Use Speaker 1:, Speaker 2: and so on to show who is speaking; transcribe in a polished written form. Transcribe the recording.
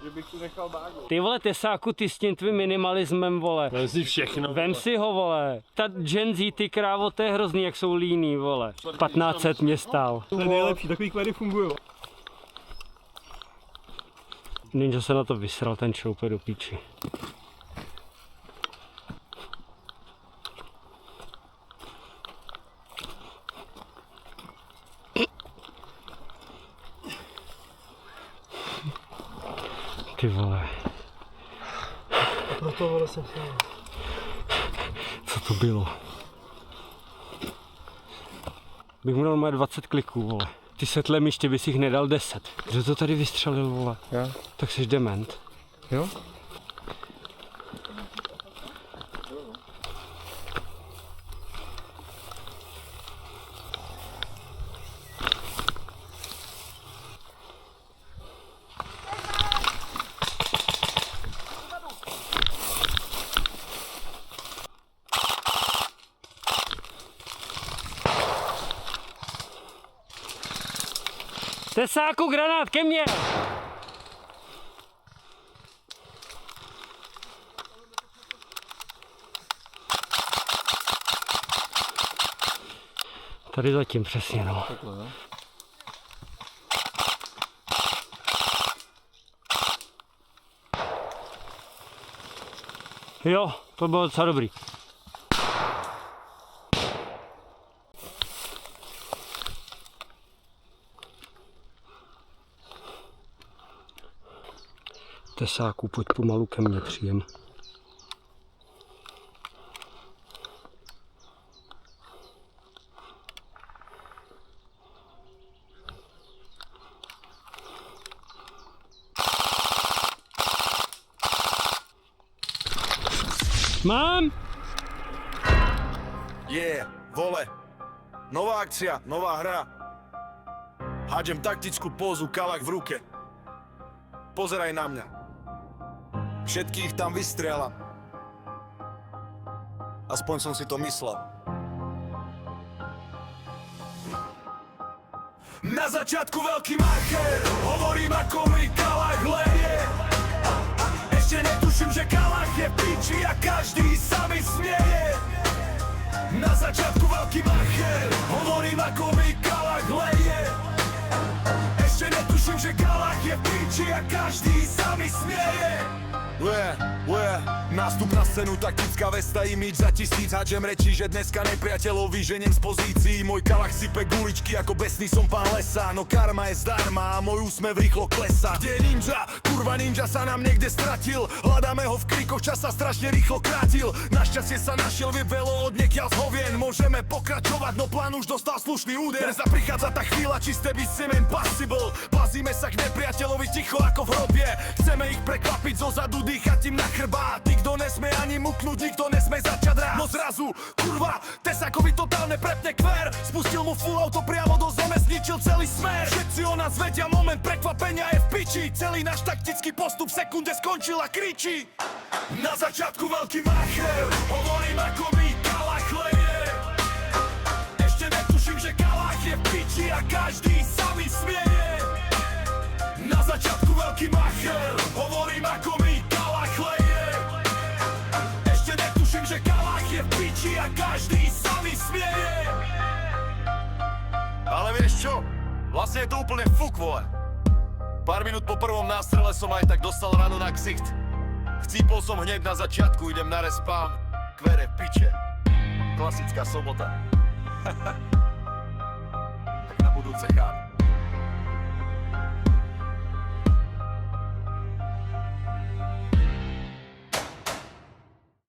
Speaker 1: Že bych tu nechal bágu.
Speaker 2: Ty vole, Tesáku, ty s tím tvým minimalismem, vole.
Speaker 1: Vem si všechno.
Speaker 2: Vem si ho, vole. Ta Gen Z, ty krávo, to je hrozný, jak jsou líný, vole. 1500 mě stál.
Speaker 1: To je nejlepší, takový klady fungují.
Speaker 2: Ninja se na to vysral, ten šoupe do píči. Ty vole.
Speaker 1: Proto vole jsem chtěl.
Speaker 2: Co to bylo? Bych mu dal moje 20 kliků, vole. Ty setle myště bys jich nedal 10. Kdo to tady vystřelil, vole?
Speaker 1: Já.
Speaker 2: Tak jsi dement.
Speaker 1: Jo?
Speaker 2: Tesáku, granát ke mně! Tady zatím přesně, no.
Speaker 1: Takhle, no.
Speaker 2: Jo, to bylo docela dobrý. Tesáku, pojď pomalu ke mně, příjem. Mám!
Speaker 3: Vole. Nová akcia, nová hra. Hádžem taktickú pózu, kalach v ruke. Pozeraj na mňa. Všetkých tam vystrieľam. Aspoň som si to myslel. Na začiatku veľký marker, hovorím ako mi kalach leje. Ešte netuším, že kalach je piči a každý sa mi smieje. Na začiatku veľký marker, hovorím ako mi kalach leje. Ešte netuším, že kalach je piči a každý sa mi smieje. Nástup na scénu, taktická vesta, imidž za 1000. Hádžem reči, že dneska nepriateľov vyženiem z pozícií. Môj kalach sype guličky, ako besný som pán lesa. No karma je zdarma a môj úsmev rýchlo klesá. Kde je ninja? Kurva ninja sa nám niekde stratil. Hľadáme ho v krikoch, čas sa strašne rýchlo krátil. Našťastie sa našiel, vie velo od niekiaľ zhovien. Môžeme pokračovať, no plán už dostal slušný úder. Brza prichádza tá chvíľa, čisté by sem impossible. Plazíme sa k nepriateľovi ticho ako v hrobie. Chceme ich prekvapiť zozadu, dýchať im na chrbát. Nikto nesmie ani muknúť, nikto nesmie začať rád. No zrazu, kurva, Tesákovi totálne prepne kver. Spustil mu full auto priamo do zeme, zničil celý smer. Všetci o nás vedia, moment prekvapenia je v piči. Celý náš taktický postup v sekunde skončil a kričí. Na začiatku veľký macher, hovorím ako mi kalach leje. Ešte netuším, že kalach je v piči a každý sa mi smieje. Na začiatku veľký macher, hovorím ako mi kalach leje. Ešte netuším, že kalach je v piči a každý sa mi smieje. Ale vieš čo? Vlastne je to úplne fuk, vole. Pár minút po prvom nástrele som aj tak dostal ranu na ksicht. Chcípol som hneď na začiatku, idem na respawn. Kvere piče. Klasická sobota. Tak na budúce, chám.